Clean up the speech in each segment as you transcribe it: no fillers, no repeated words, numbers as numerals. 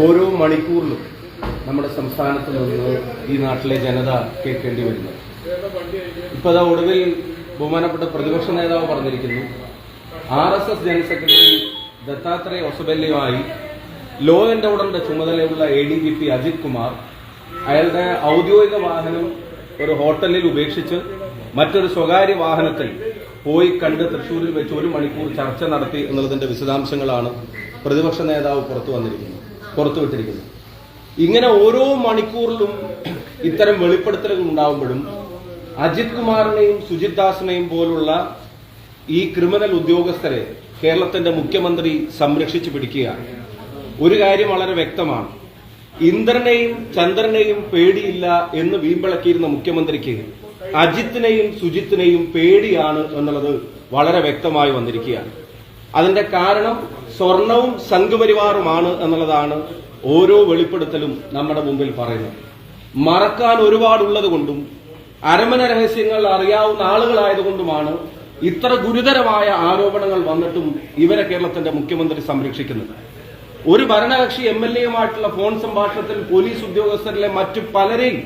ഓരോ മണിക്കൂറിലും നമ്മുടെ സംസ്ഥാനത്ത് നിന്ന് ഈ നാട്ടിലെ ജനത കേൾക്കേണ്ടി വരുന്നത്. ഇപ്പോൾ അതാ ഒടുവിൽ ബഹുമാനപ്പെട്ട പ്രതിപക്ഷ നേതാവ് പറഞ്ഞിരിക്കുന്നു, RSS ജനറൽ സെക്രട്ടറി ദത്താത്രേയ ഹൊസബല്ലയുമായി ലോ ആൻഡ് ഓർഡറിന്റെ ചുമതലയുള്ള ADGP അജിത് കുമാർ അയാളുടെ ഔദ്യോഗിക വാഹനം ഒരു ഹോട്ടലിൽ ഉപേക്ഷിച്ച് മറ്റൊരു സ്വകാര്യ വാഹനത്തിൽ പോയി കണ്ട് തൃശ്ശൂരിൽ വെച്ച് 1 മണിക്കൂർ ചർച്ച നടത്തി എന്നുള്ളതിന്റെ വിശദാംശങ്ങളാണ് പ്രതിപക്ഷ നേതാവ് പുറത്തുവിട്ടിരിക്കുന്നത്. ഇങ്ങനെ ഓരോ മണിക്കൂറിലും ഇത്തരം വെളിപ്പെടുത്തലുകൾ ഉണ്ടാകുമ്പോഴും അജിത് കുമാറിനെയും സുജിത് ദാസിനെയും പോലുള്ള ഈ ക്രിമിനൽ ഉദ്യോഗസ്ഥരെ കേരളത്തിന്റെ മുഖ്യമന്ത്രി സംരക്ഷിച്ചു പിടിക്കുകയാണ്. ഒരു കാര്യം വളരെ വ്യക്തമാണ്, ഇന്ദ്രനെയും ചന്ദ്രനെയും പേടിയില്ല എന്ന് വീമ്പിളക്കിയിരുന്ന മുഖ്യമന്ത്രിക്ക് അജിത്തിനെയും സുജിത്തിനെയും പേടിയാണ് എന്നുള്ളത് വളരെ വ്യക്തമായി വന്നിരിക്കുകയാണ്. അതിന്റെ കാരണം സ്വർണവും സംഘപരിവാറുമാണ് എന്നുള്ളതാണ് ഓരോ വെളിപ്പെടുത്തലും നമ്മുടെ മുമ്പിൽ പറയുന്നത്. മറക്കാൻ ഒരുപാടുള്ളത് കൊണ്ടും അരമന രഹസ്യങ്ങൾ അറിയാവുന്ന ആളുകളായതുകൊണ്ടുമാണ് ഇത്ര ഗുരുതരമായ ആരോപണങ്ങൾ വന്നിട്ടും ഇവരെ കേരളത്തിന്റെ മുഖ്യമന്ത്രി സംരക്ഷിക്കുന്നത്. ഒരു ഭരണകക്ഷി MLAയുമായിട്ടുള്ള ഫോൺ സംഭാഷണത്തിൽ പോലീസ് ഉദ്യോഗസ്ഥരിലെ മറ്റു പലരെയും,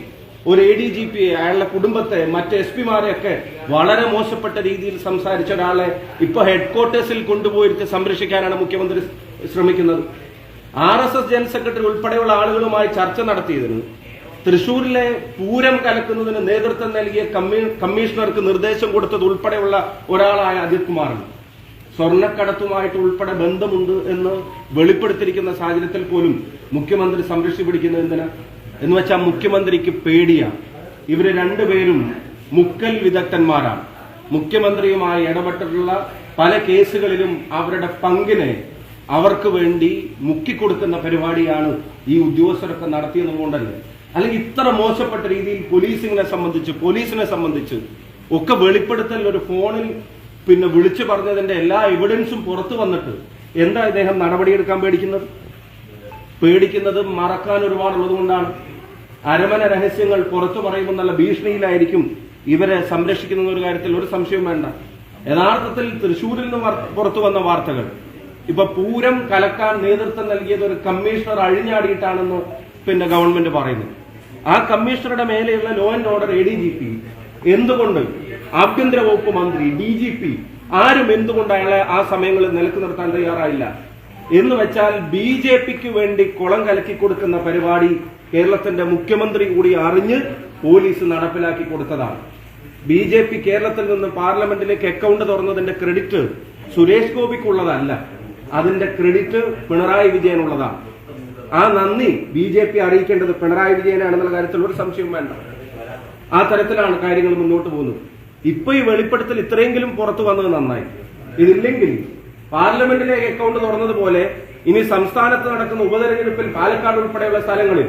ഒരു ADGP, അയാളുടെ കുടുംബത്തെ, മറ്റ് SP-മാരെയൊക്കെ വളരെ മോശപ്പെട്ട രീതിയിൽ സംസാരിച്ച ഒരാളെ ഇപ്പൊ ഹെഡ്ക്വാർട്ടേഴ്സിൽ കൊണ്ടുപോയിട്ട് സംരക്ഷിക്കാനാണ് മുഖ്യമന്ത്രി ശ്രമിക്കുന്നത്. RSS ജനറൽ സെക്രട്ടറി ഉൾപ്പെടെയുള്ള ആളുകളുമായി ചർച്ച നടത്തിയതിന് തൃശൂരിലെ പൂരം കലക്കുന്നതിന് നേതൃത്വം നൽകിയ കമ്മീഷണർക്ക് നിർദ്ദേശം കൊടുത്തത് ഉൾപ്പെടെയുള്ള ഒരാളായ അജിത് കുമാറിന് സ്വർണ്ണക്കടത്തുമായിട്ട് ഉൾപ്പെടെ ബന്ധമുണ്ട് എന്ന് വെളിപ്പെടുത്തിയിരിക്കുന്ന സാഹചര്യത്തിൽ പോലും മുഖ്യമന്ത്രി സംരക്ഷിച്ചു പിടിക്കുന്നത് എന്തിനാ എന്ന് വെച്ചാൽ മുഖ്യമന്ത്രിക്ക് പേടിയാണ്. ഇവര് രണ്ടുപേരും മുക്കൽ വിദഗ്ധന്മാരാണ്. മുഖ്യമന്ത്രിയുമായി ഇടപെട്ടിട്ടുള്ള പല കേസുകളിലും അവരുടെ പങ്കിനെ അവർക്ക് വേണ്ടി മുക്കിക്കൊടുക്കുന്ന പരിപാടിയാണ് ഈ ഉദ്യോഗസ്ഥരൊക്കെ നടത്തിയതുകൊണ്ടല്ലേ. അല്ലെങ്കിൽ ഇത്ര മോശപ്പെട്ട രീതിയിൽ പോലീസിനെ സംബന്ധിച്ച് ഒക്കെ വെളിപ്പെടുത്തൽ ഒരു ഫോണിൽ വിളിച്ചു പറഞ്ഞതിന്റെ എല്ലാ എവിഡൻസും പുറത്തു വന്നിട്ട് എന്താ ഇദ്ദേഹം നടപടിയെടുക്കാൻ പേടിക്കുന്നത് മറക്കാൻ ഒരുപാടുള്ളത് കൊണ്ടാണ്. അരമന രഹസ്യങ്ങൾ പുറത്തു പറയുമ്പോൾ നല്ല ഭീഷണിയിലായിരിക്കും ഇവരെ സംരക്ഷിക്കുന്ന ഒരു കാര്യത്തിൽ ഒരു സംശയവും വേണ്ട. യഥാർത്ഥത്തിൽ തൃശ്ശൂരിൽ നിന്ന് പുറത്തു വന്ന വാർത്തകൾ ഇപ്പൊ പൂരം കലക്കാൻ നേതൃത്വം നൽകിയത് ഒരു കമ്മീഷണർ അഴിഞ്ഞാടിയിട്ടാണെന്ന് ഗവൺമെന്റ് പറയുന്നു. ആ കമ്മീഷണറുടെ മേലെയുള്ള ലോ ആൻഡ് ഓർഡർ ADGP എന്തുകൊണ്ട്, ആഭ്യന്തര വകുപ്പ് മന്ത്രി, DGP ആരും എന്തുകൊണ്ട് അയാളെ ആ സമയങ്ങളിൽ നിലക്ക് നിർത്താൻ തയ്യാറായില്ല എന്ന് വെച്ചാൽ BJPക്ക് വേണ്ടി കുളം കലക്കി കൊടുക്കുന്ന പരിപാടി കേരളത്തിന്റെ മുഖ്യമന്ത്രി കൂടി അറിഞ്ഞ് പോലീസ് നടപ്പിലാക്കി കൊടുത്തതാണ്. BJP കേരളത്തിൽ നിന്ന് പാർലമെന്റിലേക്ക് അക്കൗണ്ട് തുറന്നതിന്റെ ക്രെഡിറ്റ് സുരേഷ് ഗോപിക്കുള്ളതല്ല, അതിന്റെ ക്രെഡിറ്റ് പിണറായി വിജയനുള്ളതാണ്. ആ നന്ദി BJP അറിയിക്കേണ്ടത് പിണറായി വിജയനാണെന്നുള്ള കാര്യത്തിൽ ഒരു സംശയവും വേണ്ട. ആ തരത്തിലാണ് കാര്യങ്ങൾ മുന്നോട്ട് പോകുന്നത്. ഇപ്പൊ ഈ വെളിപ്പെടുത്തൽ ഇത്രയെങ്കിലും പുറത്തു വന്നത് നന്നായി. ഇതില്ലെങ്കിൽ പാർലമെന്റിലേക്ക് അക്കൗണ്ട് തുറന്നതുപോലെ ഇനി സംസ്ഥാനത്ത് നടക്കുന്ന ഉപതെരഞ്ഞെടുപ്പിൽ പാലക്കാട് ഉൾപ്പെടെയുള്ള സ്ഥലങ്ങളിൽ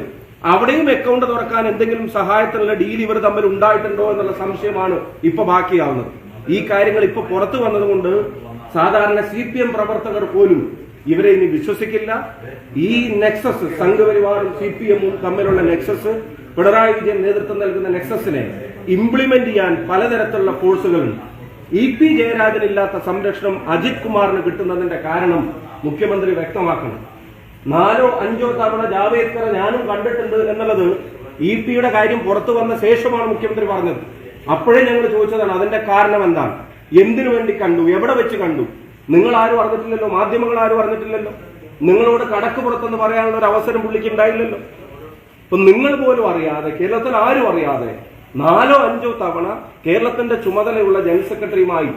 അവിടെയും അക്കൗണ്ട് തുറക്കാൻ എന്തെങ്കിലും സഹായത്തിനുള്ള ഡീൽ ഇവർ തമ്മിൽ ഉണ്ടായിട്ടുണ്ടോ എന്നുള്ള സംശയമാണ് ഇപ്പൊ ബാക്കിയാവുന്നത്. ഈ കാര്യങ്ങൾ ഇപ്പൊ പുറത്തു വന്നതുകൊണ്ട് സാധാരണ CPM പ്രവർത്തകർ പോലും ഇവരെ ഇനി വിശ്വസിക്കില്ല. ഈ നെക്സസ്, സംഘപരിവാറും CPM-ഉം തമ്മിലുള്ള നെക്സസ്, പിണറായി വിജയൻ നേതൃത്വം നൽകുന്ന നെക്സസിനെ ഇംപ്ലിമെന്റ് ചെയ്യാൻ പലതരത്തിലുള്ള ഫോഴ്സുകളുണ്ട്. EP ജയരാജനില്ലാത്ത സംരക്ഷണം അജിത് കുമാറിന് കിട്ടുന്നതിന്റെ കാരണം മുഖ്യമന്ത്രി വ്യക്തമാക്കണം. 4 or 5 തവണ ജാവേദ്കറെ ഞാനും കണ്ടിട്ടുണ്ട് എന്നുള്ളത് EP-യുടെ കാര്യം പുറത്തു വന്ന ശേഷമാണ് മുഖ്യമന്ത്രി പറഞ്ഞത്. അപ്പോഴേ ഞങ്ങൾ ചോദിച്ചതാണ് അതിന്റെ കാരണം എന്താണ്, എന്തിനു വേണ്ടി കണ്ടു, എവിടെ വെച്ച് കണ്ടു. നിങ്ങൾ ആരും അറിഞ്ഞിട്ടില്ലല്ലോ, മാധ്യമങ്ങൾ ആരും അറിഞ്ഞിട്ടില്ലല്ലോ, നിങ്ങളോട് കടക്ക് പുറത്തെന്ന് പറയാനുള്ള ഒരു അവസരം പുള്ളിക്ക് ഉണ്ടായില്ലല്ലോ. അപ്പൊ നിങ്ങൾ പോലും അറിയാതെ, കേരളത്തിൽ ആരും അറിയാതെ 4 or 5 തവണ കേരളത്തിന്റെ ചുമതലയുള്ള ജനറൽ സെക്രട്ടറിയുമായി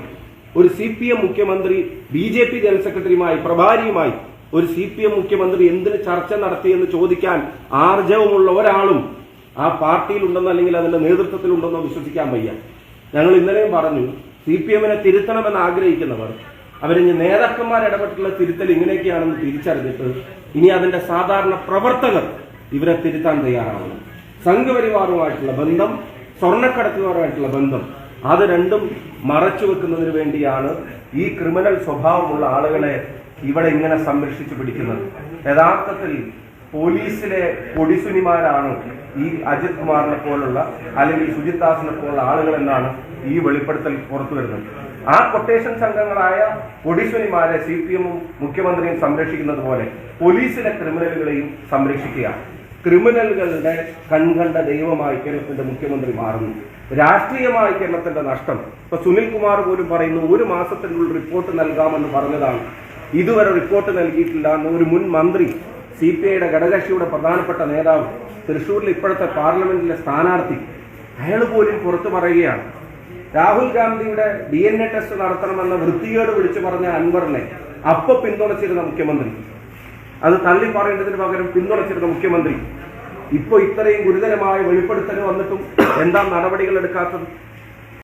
ഒരു CPM മുഖ്യമന്ത്രി, BJP ജനറൽ സെക്രട്ടറിയുമായി, പ്രഭാരിയുമായി ഒരു CPM മുഖ്യമന്ത്രി എന്തിന് ചർച്ച നടത്തിയെന്ന് ചോദിക്കാൻ ആർജവമുള്ള ഒരാളും ആ പാർട്ടിയിലുണ്ടെന്നോ അല്ലെങ്കിൽ അതിന്റെ നേതൃത്വത്തിലുണ്ടെന്നോ വിശ്വസിക്കാൻ വയ്യ. ഞങ്ങൾ ഇന്നലെയും പറഞ്ഞു, CPM-നെ തിരുത്തണമെന്ന് ആഗ്രഹിക്കുന്നവർ അവരിഞ്ഞ് നേതാക്കന്മാർ ഇടപെട്ടുള്ള തിരുത്തൽ ഇങ്ങനെയൊക്കെയാണെന്ന് തിരിച്ചറിഞ്ഞിട്ട് ഇനി അതിന്റെ സാധാരണ പ്രവർത്തകർ ഇവരെ തിരുത്താൻ തയ്യാറാവണം. സംഘപരിവാറുമായിട്ടുള്ള ബന്ധം, സ്വർണ്ണക്കടത്തുകാരുമായിട്ടുള്ള ബന്ധം, അത് രണ്ടും മറച്ചു വെക്കുന്നതിന് വേണ്ടിയാണ് ഈ ക്രിമിനൽ സ്വഭാവമുള്ള ആളുകളെ ഇവിടെ ഇങ്ങനെ സംരക്ഷിച്ചു പിടിക്കുന്നത്. യഥാർത്ഥത്തിൽ പോലീസിലെ കൊടിസുനിമാരാണ് ഈ അജിത് കുമാറിനെ പോലുള്ള അല്ലെങ്കിൽ സുജിത് ദാസിനെ പോലുള്ള ആളുകൾ എന്നാണ് ഈ വെളിപ്പെടുത്തൽ പുറത്തു വരുന്നത്. ആ കൊട്ടേഷൻ സംഘങ്ങളായ കൊടീശ്വരിമാരെ CPM-ഉം മുഖ്യമന്ത്രിയും സംരക്ഷിക്കുന്നത് പോലെ പോലീസിലെ ക്രിമിനലുകളെയും സംരക്ഷിക്കുക. ക്രിമിനലുകളുടെ കൺകണ്ട ദൈവമായി കേരളത്തിന്റെ മുഖ്യമന്ത്രി മാറുന്നു. രാഷ്ട്രീയമായി കേരളത്തിന്റെ നഷ്ടം. ഇപ്പൊ സുനിൽകുമാർ പോലും പറയുന്നു 1 മാസത്തിനുള്ളിൽ റിപ്പോർട്ട് നൽകാമെന്ന് പറഞ്ഞതാണ്. ഇതുവരെ റിപ്പോർട്ട് നൽകിയിട്ടില്ല എന്ന് ഒരു മുൻ മന്ത്രി, CPI-യുടെ ഘടകകക്ഷിയുടെ പ്രധാനപ്പെട്ട നേതാവ്, തൃശ്ശൂരിൽ ഇപ്പോഴത്തെ പാർലമെന്റിലെ സ്ഥാനാർത്ഥി, അയാൾ പോലും പുറത്തു പറയുകയാണ്. രാഹുൽ ഗാന്ധിയുടെ DNA ടെസ്റ്റ് നടത്തണമെന്ന വൃത്തികേട് വിളിച്ചു പറഞ്ഞ അൻവറിനെ അപ്പൊ പിന്തുണച്ചിരുന്ന മുഖ്യമന്ത്രി, അത് തള്ളി പറയേണ്ടതിന് പകരം പിന്തുണച്ചിരുന്ന മുഖ്യമന്ത്രി, ഇപ്പൊ ഇത്രയും ഗുരുതരമായ വെളിപ്പെടുത്തൽ വന്നിട്ടും എന്താ നടപടികൾ എടുക്കാത്തത്?